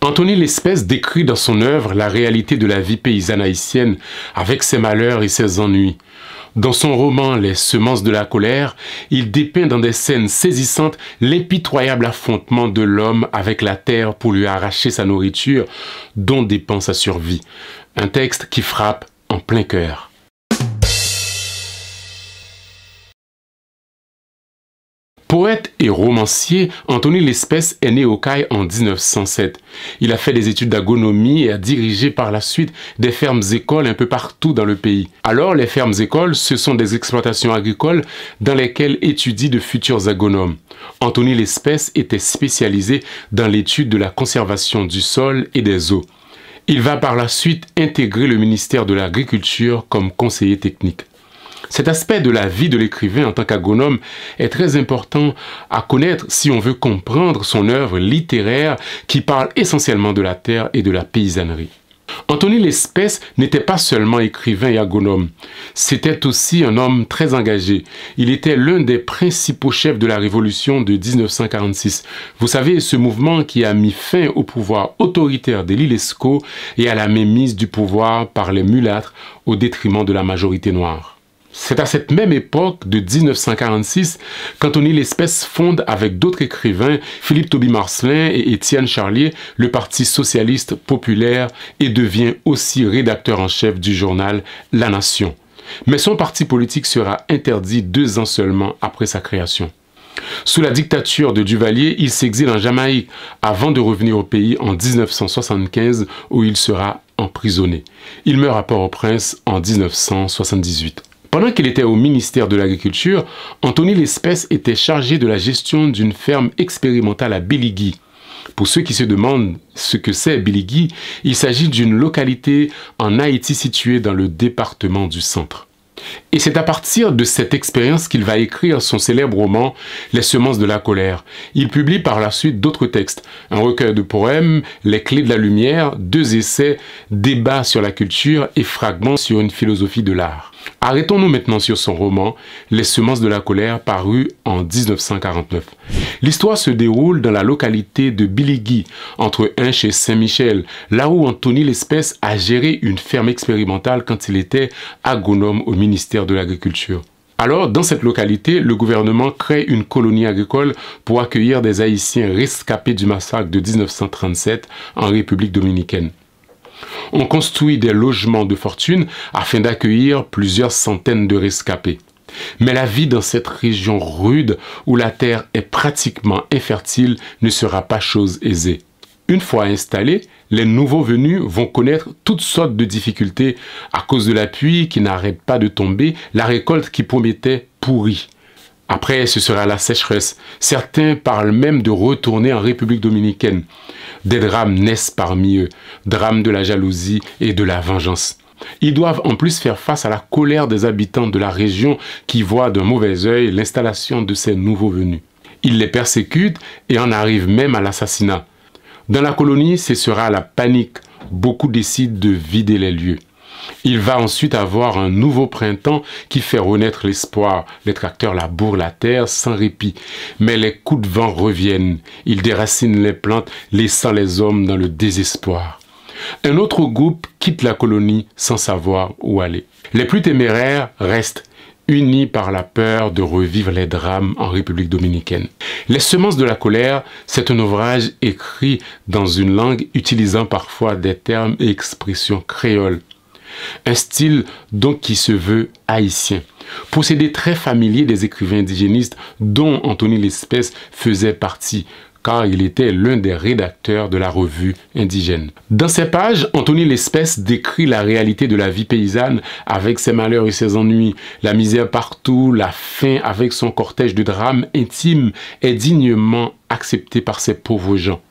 Anthony Lespès décrit dans son œuvre la réalité de la vie paysanne haïtienne avec ses malheurs et ses ennuis. Dans son roman Les semences de la colère, il dépeint dans des scènes saisissantes l'impitoyable affrontement de l'homme avec la terre pour lui arracher sa nourriture dont dépend sa survie. Un texte qui frappe en plein cœur. Poète et romancier, Anthony Lespès est né au Cail en 1907. Il a fait des études d'agronomie et a dirigé par la suite des fermes-écoles un peu partout dans le pays. Alors, les fermes-écoles, ce sont des exploitations agricoles dans lesquelles étudient de futurs agronomes. Anthony Lespès était spécialisé dans l'étude de la conservation du sol et des eaux. Il va par la suite intégrer le ministère de l'Agriculture comme conseiller technique. Cet aspect de la vie de l'écrivain en tant qu'agronome est très important à connaître si on veut comprendre son œuvre littéraire qui parle essentiellement de la terre et de la paysannerie. Anthony Lespès n'était pas seulement écrivain et agronome, c'était aussi un homme très engagé. Il était l'un des principaux chefs de la Révolution de 1946. Vous savez, ce mouvement qui a mis fin au pouvoir autoritaire de Lescaut et à la mainmise du pouvoir par les mulâtres au détriment de la majorité noire. C'est à cette même époque de 1946 qu'Anthony Lespès fonde avec d'autres écrivains, Philippe Tauby-Marcellin et Étienne Charlier, le Parti socialiste populaire et devient aussi rédacteur en chef du journal La Nation. Mais son parti politique sera interdit 2 ans seulement après sa création. Sous la dictature de Duvalier, il s'exile en Jamaïque avant de revenir au pays en 1975 où il sera emprisonné. Il meurt à Port-au-Prince en 1978. Pendant qu'il était au ministère de l'Agriculture, Anthony Lespès était chargé de la gestion d'une ferme expérimentale à Biligui. Pour ceux qui se demandent ce que c'est Biligui, il s'agit d'une localité en Haïti située dans le département du Centre. Et c'est à partir de cette expérience qu'il va écrire son célèbre roman « Les semences de la colère ». Il publie par la suite d'autres textes, un recueil de poèmes, Les clés de la lumière, 2 essais, Débats sur la culture et Fragments sur une philosophie de l'art. Arrêtons-nous maintenant sur son roman « Les semences de la colère » paru en 1949. L'histoire se déroule dans la localité de Biligui, entre Hinche et Saint-Michel, là où Anthony Lespès a géré une ferme expérimentale quand il était agronome au ministère de l'Agriculture. Alors, dans cette localité, le gouvernement crée une colonie agricole pour accueillir des Haïtiens rescapés du massacre de 1937 en République dominicaine. On construit des logements de fortune afin d'accueillir plusieurs centaines de rescapés. Mais la vie dans cette région rude où la terre est pratiquement infertile ne sera pas chose aisée. Une fois installés, les nouveaux venus vont connaître toutes sortes de difficultés à cause de la pluie qui n'arrête pas de tomber, la récolte qui promettait pourrie. Après, ce sera la sécheresse. Certains parlent même de retourner en République dominicaine. Des drames naissent parmi eux, drames de la jalousie et de la vengeance. Ils doivent en plus faire face à la colère des habitants de la région qui voient d'un mauvais œil l'installation de ces nouveaux venus. Ils les persécutent et en arrivent même à l'assassinat. Dans la colonie, ce sera la panique. Beaucoup décident de vider les lieux. Il va ensuite avoir un nouveau printemps qui fait renaître l'espoir. Les tracteurs labourent la terre sans répit. Mais les coups de vent reviennent. Ils déracinent les plantes, laissant les hommes dans le désespoir. Un autre groupe quitte la colonie sans savoir où aller. Les plus téméraires restent, unis par la peur de revivre les drames en République dominicaine. Les semences de la colère, c'est un ouvrage écrit dans une langue utilisant parfois des termes et expressions créoles. Un style donc qui se veut haïtien. Procédé très familier des écrivains indigénistes dont Anthony Lespès faisait partie, car il était l'un des rédacteurs de la revue indigène. Dans ces pages, Anthony Lespès décrit la réalité de la vie paysanne avec ses malheurs et ses ennuis, la misère partout, la faim avec son cortège de drames intimes est dignement accepté par ces pauvres gens.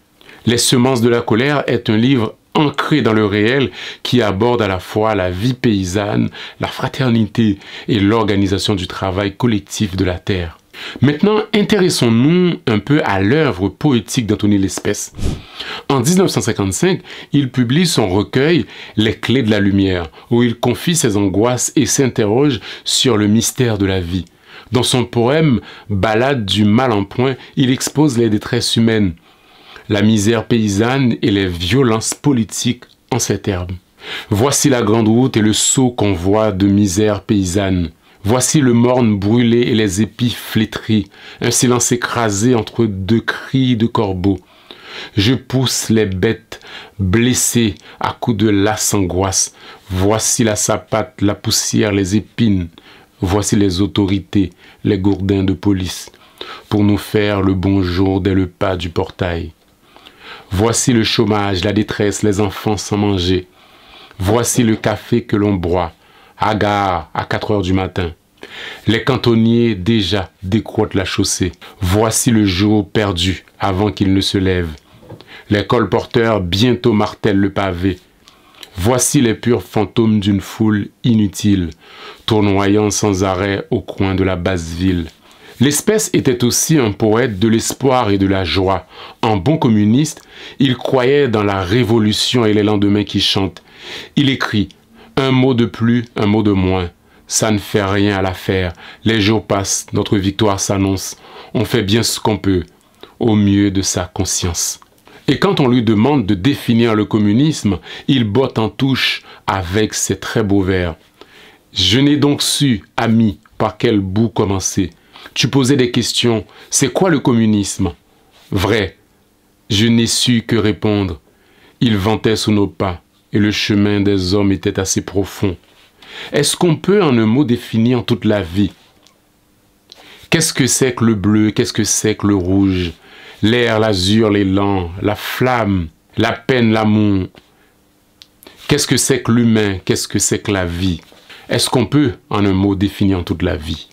Les semences de la colère est un livre ancré dans le réel qui aborde à la fois la vie paysanne, la fraternité et l'organisation du travail collectif de la terre. Maintenant, intéressons-nous un peu à l'œuvre poétique d'Anthony Lespès. En 1955, il publie son recueil « Les clés de la lumière » où il confie ses angoisses et s'interroge sur le mystère de la vie. Dans son poème « Ballade du mal en point », il expose les détresses humaines. la misère paysanne et les violences politiques en ces termes. Voici la grande route et le sot convoi de misère paysanne. Voici le morne brûlé et les épis flétris, un silence écrasé entre deux cris de corbeaux. Je pousse les bêtes blessées à coups de lasse angoisse. Voici la sapate, la poussière, les épines. Voici les autorités, les gourdins de police, pour nous faire le bonjour dès le pas du portail. Voici le chômage, la détresse, les enfants sans manger. Voici le café que l'on boit, hagard à 4 heures du matin. Les cantonniers déjà décroîtent la chaussée. Voici le jour perdu avant qu'il ne se lève. Les colporteurs bientôt martèlent le pavé. Voici les purs fantômes d'une foule inutile, tournoyant sans arrêt au coin de la basse ville. L'espèce était aussi un poète de l'espoir et de la joie. En bon communiste, il croyait dans la révolution et les lendemains qui chantent. Il écrit « Un mot de plus, un mot de moins. Ça ne fait rien à l'affaire. Les jours passent, notre victoire s'annonce. On fait bien ce qu'on peut, au mieux de sa conscience. » Et quand on lui demande de définir le communisme, il botte en touche avec ses très beaux vers. « Je n'ai donc su, ami, par quel bout commencer. Tu posais des questions. C'est quoi le communisme? Vrai. Je n'ai su que répondre. Il ventait sous nos pas, et le chemin des hommes était assez profond. Est-ce qu'on peut en un mot définir toute la vie? Qu'est-ce que c'est que le bleu? Qu'est-ce que c'est que le rouge? L'air, l'azur, l'élan, la flamme, la peine, l'amour. Qu'est-ce que c'est que l'humain? Qu'est-ce que c'est que la vie? Est-ce qu'on peut en un mot définir toute la vie?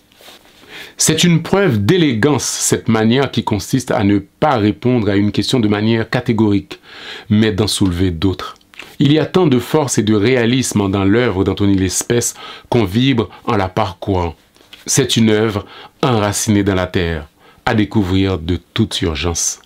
C'est une preuve d'élégance, cette manière qui consiste à ne pas répondre à une question de manière catégorique, mais d'en soulever d'autres. Il y a tant de force et de réalisme dans l'œuvre d'Anthony Lespès qu'on vibre en la parcourant. C'est une œuvre enracinée dans la terre, à découvrir de toute urgence.